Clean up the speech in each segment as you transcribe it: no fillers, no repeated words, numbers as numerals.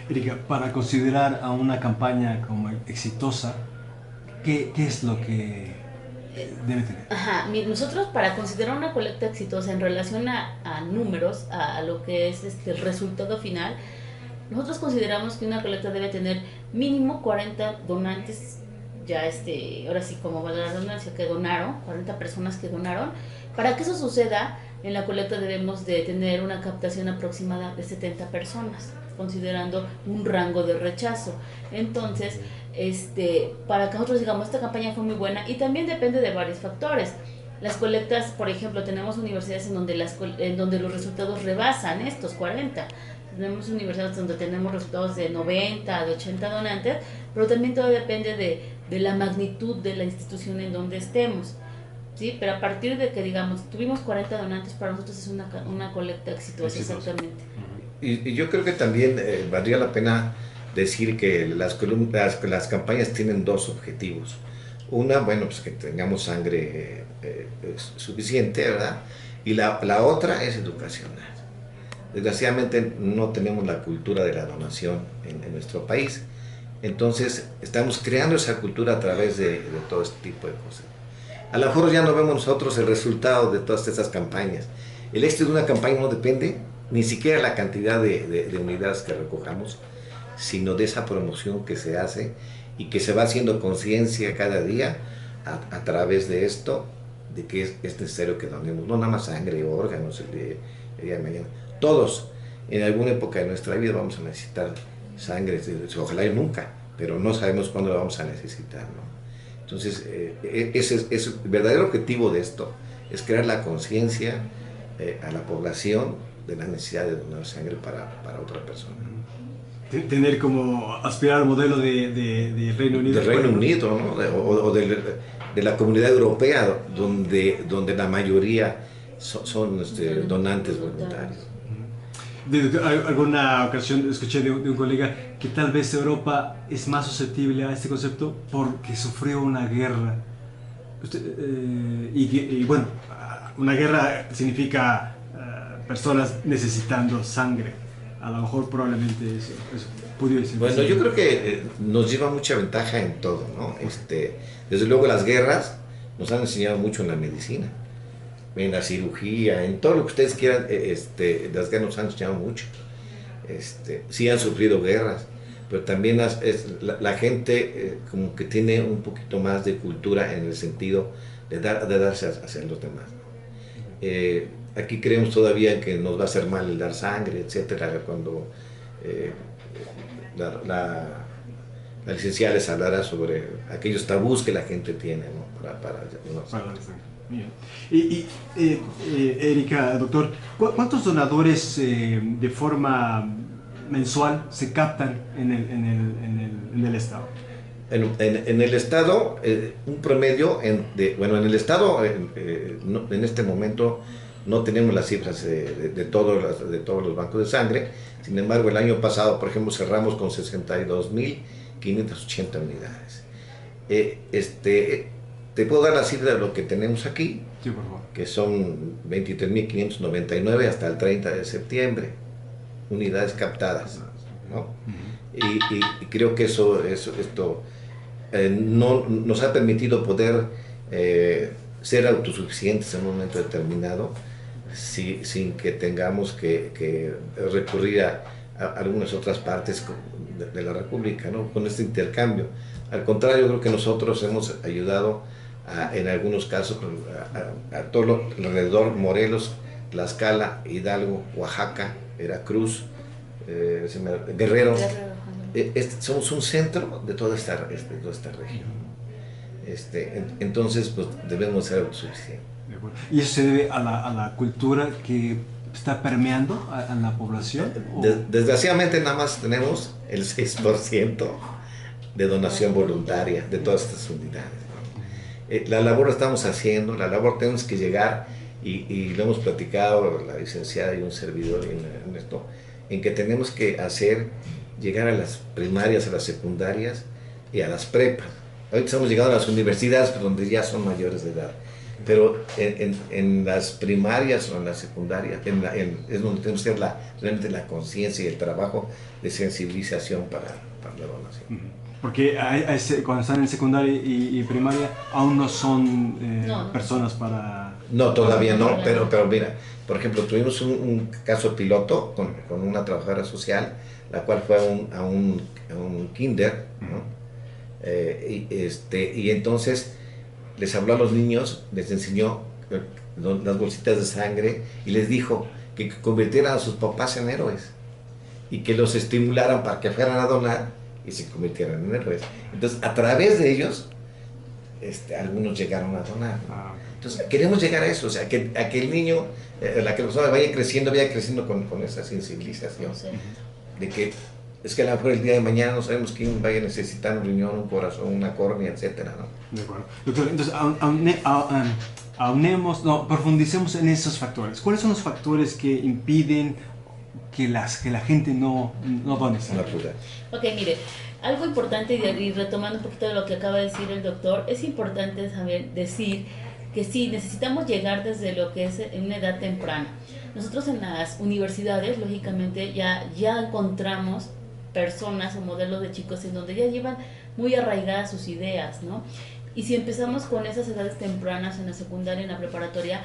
Erika, para considerar a una campaña como exitosa, ¿qué es lo que debe tener? Ajá, nosotros para considerar una colecta exitosa en relación a números, a lo que es el resultado final, nosotros consideramos que una colecta debe tener mínimo 40 donantes, ya ahora sí como va la redundancia, que donaron, 40 personas que donaron. Para que eso suceda, en la colecta debemos de tener una captación aproximada de 70 personas, considerando un rango de rechazo. Entonces, para que nosotros digamos, esta campaña fue muy buena y también depende de varios factores. Las colectas, por ejemplo, tenemos universidades en donde los resultados rebasan estos 40. Tenemos universidades donde tenemos resultados de 90, de 80 donantes, pero también todo depende de la magnitud de la institución en donde estemos. ¿Sí? Pero a partir de que, digamos, tuvimos 40 donantes, para nosotros es una colecta exitosa, Exitosa. exactamente. Y yo creo que también valdría la pena decir que las campañas tienen dos objetivos. Una, bueno, pues que tengamos sangre suficiente, ¿verdad? Y la otra es educacional. Desgraciadamente no tenemos la cultura de la donación en nuestro país. Entonces estamos creando esa cultura a través de todo este tipo de cosas. A lo mejor ya no vemos nosotros el resultado de todas esas campañas. El éxito de una campaña no depende ni siquiera de la cantidad de unidades que recojamos, sino de esa promoción que se hace y que se va haciendo conciencia cada día a través de esto, de que es necesario que donemos, no nada más sangre, órganos, el día de mañana. Todos, en alguna época de nuestra vida vamos a necesitar sangre, ojalá y nunca, pero no sabemos cuándo la vamos a necesitar, ¿no? Entonces, ese es el verdadero objetivo de esto, es crear la conciencia a la población de la necesidad de donar sangre para otra persona. Tener como aspirar al modelo de Reino Unido. Del Reino Unido, ¿no? De la comunidad europea, donde la mayoría son donantes voluntarios. De alguna ocasión escuché de un colega que tal vez Europa es más susceptible a este concepto porque sufrió una guerra. Y bueno, una guerra significa personas necesitando sangre. A lo mejor probablemente eso pudiera ser. Bueno, yo creo que nos lleva mucha ventaja en todo, ¿no? Desde luego las guerras nos han enseñado mucho en la medicina, en la cirugía, en todo lo que ustedes quieran. Las guerras nos han enseñado mucho. Sí han sufrido guerras, pero también la gente como que tiene un poquito más de cultura en el sentido de darse hacia los demás, ¿no? Aquí creemos todavía que nos va a hacer mal el dar sangre, etcétera, cuando la licenciada les hablará sobre aquellos tabús que la gente tiene, ¿no? Para la sangre. Bien. Erika, doctor, ¿cuántos donadores de forma mensual se captan en el Estado? En el Estado, un promedio, bueno, en el Estado, en este momento no tenemos las cifras de todos los bancos de sangre. Sin embargo, el año pasado, por ejemplo, cerramos con 62.580 unidades. Te puedo dar la cifra de lo que tenemos aquí, Sí, por favor. que son 23.599 hasta el 30 de septiembre, unidades captadas, ¿no? Y creo que esto no, nos ha permitido poder ser autosuficientes en un momento determinado, sin que tengamos que recurrir a algunas otras partes de la República, ¿no? Con este intercambio. Al contrario, creo que nosotros hemos ayudado en algunos casos a todo lo alrededor: Morelos, Tlaxcala, Hidalgo, Oaxaca, Veracruz, Guerrero. Somos un centro de toda esta región. Entonces, pues debemos ser autosuficientes. ¿Y eso se debe a la cultura que está permeando a la población? Desgraciadamente nada más tenemos el 6% de donación voluntaria de todas estas unidades, ¿no? La labor la estamos haciendo, la labor tenemos que llegar, y lo hemos platicado la licenciada y un servidor en esto, en que tenemos que llegar a las primarias, a las secundarias y a las prepas. Ahorita hemos llegado a las universidades, donde ya son mayores de edad. pero en las primarias o en la secundaria es donde tenemos que hacer realmente la conciencia y el trabajo de sensibilización para la donación. Porque cuando están en secundaria y primaria aún no son personas para... No, todavía no, pero mira, por ejemplo, tuvimos un caso piloto con una trabajadora social, la cual fue a un kinder, ¿no? Y entonces les habló a los niños, les enseñó las bolsitas de sangre y les dijo que convirtieran a sus papás en héroes y que los estimularan para que fueran a donar y se convirtieran en héroes. Entonces, a través de ellos, algunos llegaron a donar, ¿no? Entonces, queremos llegar a eso, o sea, a que el niño, que la persona vaya creciendo con esa sensibilización, de que es que a lo mejor el día de mañana no sabemos quién vaya a necesitar un riñón, un corazón, una córnea, etcétera, ¿no? De acuerdo. Doctor, entonces, profundicemos en esos factores. ¿Cuáles son los factores que impiden que la gente no done sangre? Ok, mire, algo importante, y retomando un poquito de lo que acaba de decir el doctor, es importante decir que sí, necesitamos llegar desde lo que es en una edad temprana. Nosotros en las universidades, lógicamente, ya encontramos personas o modelos de chicos en donde ya llevan muy arraigadas sus ideas, ¿no? Y si empezamos con esas edades tempranas en la secundaria, en la preparatoria,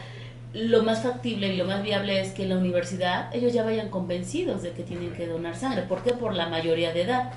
lo más factible y lo más viable es que en la universidad ellos ya vayan convencidos de que tienen que donar sangre. ¿Por qué? Por la mayoría de edad.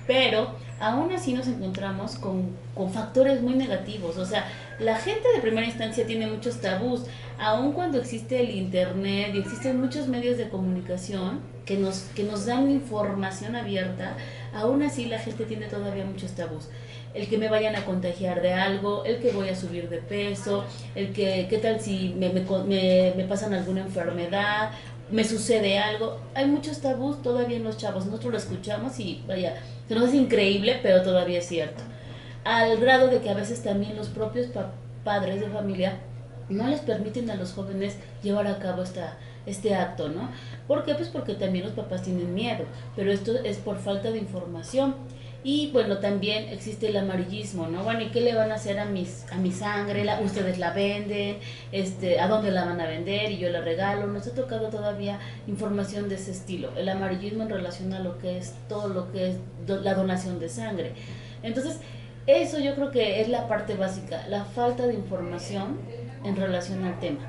Pero aún así nos encontramos con factores muy negativos. O sea, la gente de primera instancia tiene muchos tabús. Aun cuando existe el internet y existen muchos medios de comunicación que nos dan información abierta, aún así la gente tiene todavía muchos tabús. El que me vayan a contagiar de algo, el que voy a subir de peso, el que qué tal si me pasan alguna enfermedad, me sucede algo. Hay muchos tabús todavía en los chavos. Nosotros lo escuchamos y vaya, se nos hace increíble, pero todavía es cierto. Al grado de que a veces también los propios padres de familia no les permiten a los jóvenes llevar a cabo este acto, ¿no? ¿Por qué? Pues porque también los papás tienen miedo, pero esto es por falta de información. Y bueno, también existe el amarillismo, ¿no? Bueno, ¿y qué le van a hacer a mi sangre? Ustedes la venden, ¿a dónde la van a vender? Y yo la regalo. Nos ha tocado todavía información de ese estilo. El amarillismo en relación a lo que es todo lo que es la donación de sangre. Entonces, eso yo creo que es la parte básica, la falta de información en relación al tema.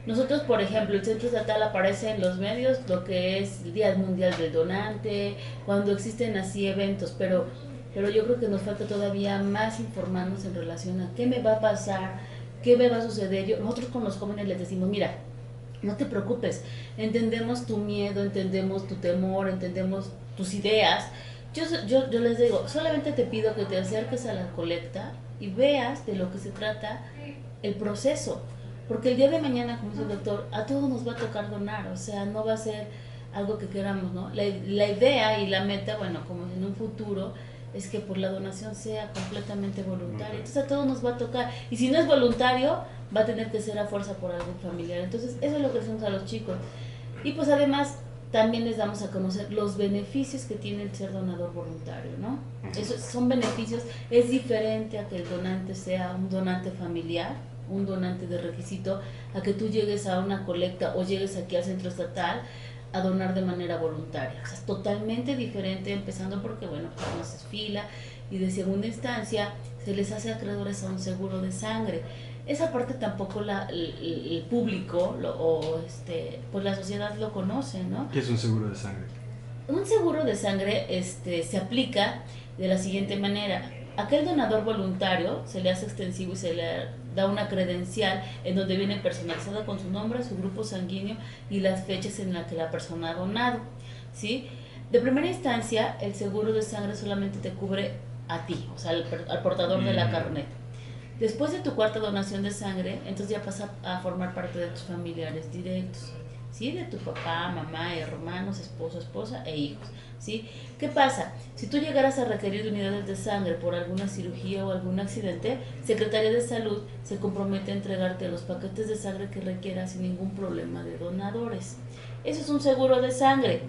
Nosotros, por ejemplo, el Centro Estatal aparece en los medios lo que es el Día Mundial del Donante, cuando existen así eventos, pero yo creo que nos falta todavía más informarnos en relación a qué me va a pasar, qué me va a suceder. Nosotros con los jóvenes les decimos, mira, no te preocupes, entendemos tu miedo, entendemos tu temor, entendemos tus ideas. Yo les digo, solamente te pido que te acerques a la colecta y veas de lo que se trata el proceso. Porque el día de mañana, como dice el doctor, a todos nos va a tocar donar, o sea, no va a ser algo que queramos, ¿no? La idea y la meta, bueno, como en un futuro, es que por la donación sea completamente voluntaria. Entonces a todos nos va a tocar. Y si no es voluntario, va a tener que ser a fuerza por algún familiar. Entonces eso es lo que hacemos a los chicos. Y pues además también les damos a conocer los beneficios que tiene el ser donador voluntario, ¿no? Esos son beneficios, es diferente a que el donante sea un donante familiar, un donante de requisito, a que tú llegues a una colecta o llegues aquí al Centro Estatal a donar de manera voluntaria. O sea, es totalmente diferente, empezando porque, bueno, pues no se fila, y de segunda instancia se les hace acreedores a un seguro de sangre. Esa parte tampoco el público pues la sociedad lo conoce, ¿no? ¿Qué es un seguro de sangre? Un seguro de sangre se aplica de la siguiente manera. Aquel donador voluntario se le hace extensivo y se le da una credencial en donde viene personalizada con su nombre, su grupo sanguíneo y las fechas en las que la persona ha donado, ¿sí? De primera instancia, el seguro de sangre solamente te cubre a ti, o sea, al portador de la carnet. Después de tu cuarta donación de sangre, entonces ya pasa a formar parte de tus familiares directos, ¿sí? De tu papá, mamá, hermanos, esposo, esposa e hijos, ¿sí? ¿Qué pasa? Si tú llegaras a requerir de unidades de sangre por alguna cirugía o algún accidente, Secretaría de Salud se compromete a entregarte los paquetes de sangre que requieras sin ningún problema de donadores. Eso es un seguro de sangre.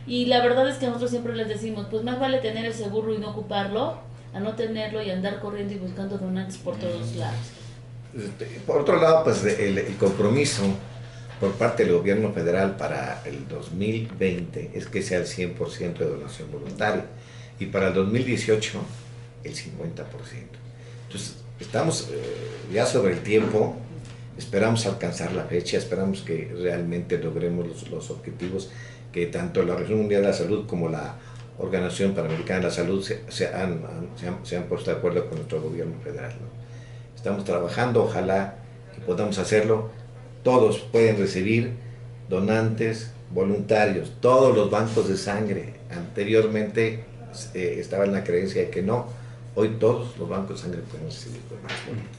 Y la verdad es que nosotros siempre les decimos, pues más vale tener el seguro y no ocuparlo, a no tenerlo y andar corriendo y buscando donantes por todos lados. Por otro lado, pues el compromiso por parte del gobierno federal para el 2020 es que sea el 100% de donación voluntaria y para el 2018 el 50%. Entonces, estamos ya sobre el tiempo, esperamos alcanzar la fecha, esperamos que realmente logremos los objetivos que tanto la Organización Mundial de la Salud como la Organización Panamericana de la Salud se han puesto de acuerdo con nuestro gobierno federal, ¿no? Estamos trabajando, ojalá que podamos hacerlo. Todos pueden recibir, donantes, voluntarios, todos los bancos de sangre. Anteriormente estaba en la creencia de que no, hoy todos los bancos de sangre pueden recibir donantes.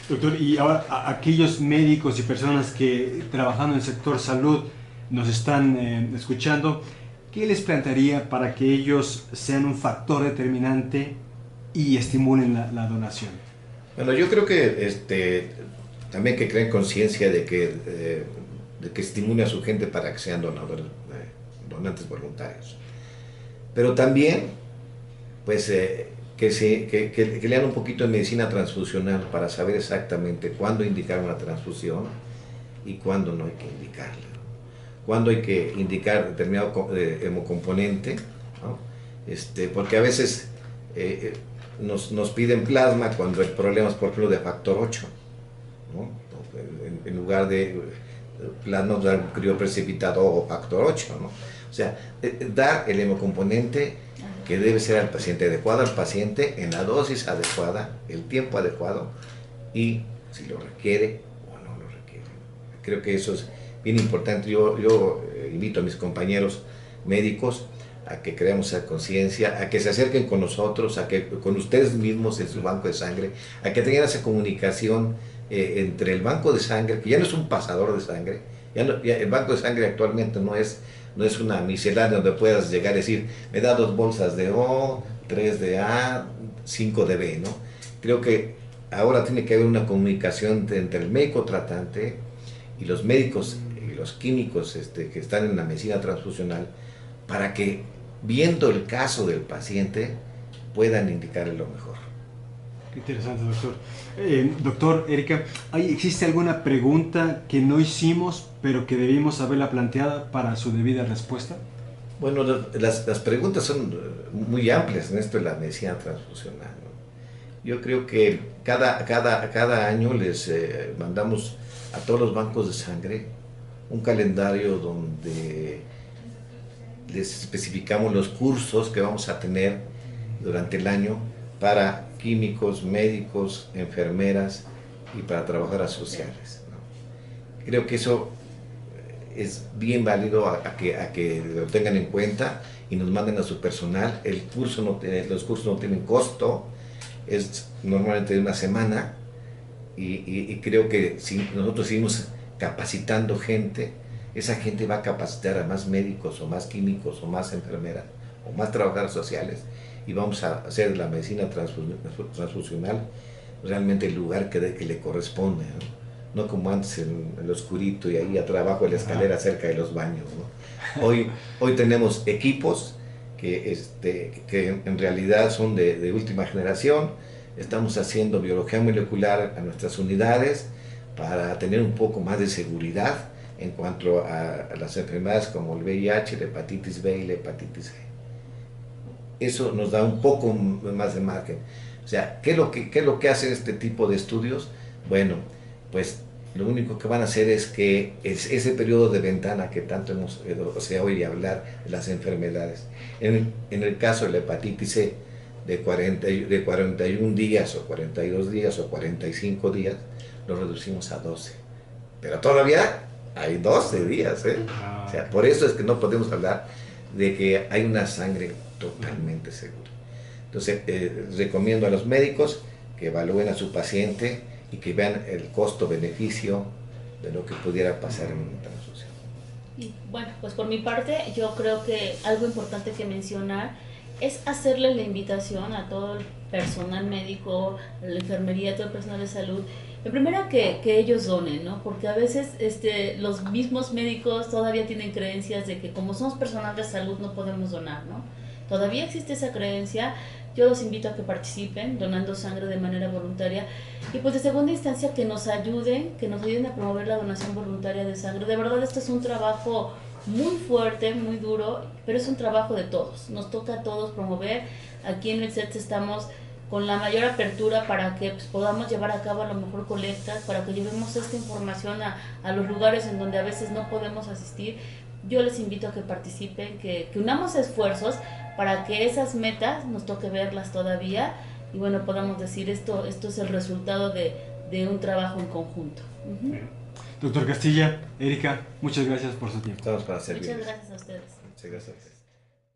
Doctor, y ahora aquellos médicos y personas que trabajando en el sector salud nos están escuchando, ¿qué les plantearía para que ellos sean un factor determinante y estimulen la donación? Bueno, yo creo que también que creen conciencia de que estimule a su gente para que sean donantes voluntarios. Pero también, pues, que lean un poquito de medicina transfusional para saber exactamente cuándo indicar una transfusión y cuándo no hay que indicarla, ¿no? Cuándo hay que indicar determinado hemocomponente, ¿no? Porque a veces nos piden plasma cuando el problema es, por ejemplo, de factor 8, ¿no? En lugar de plasma, dar un crioprecipitado o factor 8, ¿no? O sea, dar el hemocomponente que debe ser al paciente adecuado, al paciente en la dosis adecuada, el tiempo adecuado y si lo requiere o no lo requiere. Creo que eso es bien importante. Yo invito a mis compañeros médicos a que creemos esa conciencia, a que se acerquen con nosotros, a que con ustedes mismos en su banco de sangre, a que tengan esa comunicación entre el banco de sangre, que ya no es un pasador de sangre, ya el banco de sangre actualmente no es una miscelánea donde puedas llegar a decir, me da 2 bolsas de O, 3 de A, 5 de B, ¿no? Creo que ahora tiene que haber una comunicación entre el médico tratante y los médicos y los químicos que están en la medicina transfusional para que, viendo el caso del paciente, puedan indicarle lo mejor. Qué interesante, doctor. Doctor, Erika, ¿existe alguna pregunta que no hicimos, pero que debimos haberla planteada para su debida respuesta? Bueno, las preguntas son muy amplias en esto de la medicina transfusional, ¿no? Yo creo que cada año les mandamos a todos los bancos de sangre un calendario donde les especificamos los cursos que vamos a tener durante el año para químicos, médicos, enfermeras y para trabajadoras sociales, ¿no? Creo que eso es bien válido a que lo tengan en cuenta y nos manden a su personal. Los cursos no tienen costo, es normalmente de una semana y creo que si nosotros seguimos capacitando gente, esa gente va a capacitar a más médicos o más químicos o más enfermeras o más trabajadoras sociales y vamos a hacer de la medicina transfusional realmente el lugar que le corresponde, ¿no? No como antes en el oscurito y ahí atrás abajo de la escalera cerca de los baños, ¿no? Hoy tenemos equipos que en realidad son de última generación. Estamos haciendo biología molecular a nuestras unidades para tener un poco más de seguridad en cuanto a las enfermedades como el VIH, la hepatitis B y la hepatitis G. Eso nos da un poco más de margen. O sea, ¿qué es lo que hacen este tipo de estudios? Bueno, pues lo único que van a hacer es que ese periodo de ventana que tanto hemos oído hablar de las enfermedades, en el caso de la hepatitis C, de 41 días o 42 días o 45 días, lo reducimos a 12. Pero todavía hay 12 días, ¿eh? O sea, por eso es que no podemos hablar de que hay una sangre totalmente segura. Entonces, recomiendo a los médicos que evalúen a su paciente y que vean el costo-beneficio de lo que pudiera pasar en una transfusión. Y bueno, pues por mi parte, yo creo que algo importante que mencionar es hacerle la invitación a todo el personal médico, a la enfermería, a todo el personal de salud, en primera que ellos donen, ¿no? Porque a veces los mismos médicos todavía tienen creencias de que como somos personal de salud no podemos donar, ¿no? todavía existe esa creencia. Yo los invito a que participen donando sangre de manera voluntaria y pues de segunda instancia que nos ayuden a promover la donación voluntaria de sangre. De verdad este es un trabajo muy fuerte, muy duro, pero es un trabajo de todos. Nos toca a todos promover. Aquí en el CETS estamos con la mayor apertura para que pues, podamos llevar a cabo a lo mejor colectas, para que llevemos esta información a los lugares en donde a veces no podemos asistir. Yo les invito a que participen, que unamos esfuerzos para que esas metas nos toque verlas todavía y bueno, podamos decir esto es el resultado de un trabajo en conjunto. Doctor Castilla, Erika, muchas gracias por su tiempo. Estamos para servir. Muchas gracias a ustedes. Muchas gracias.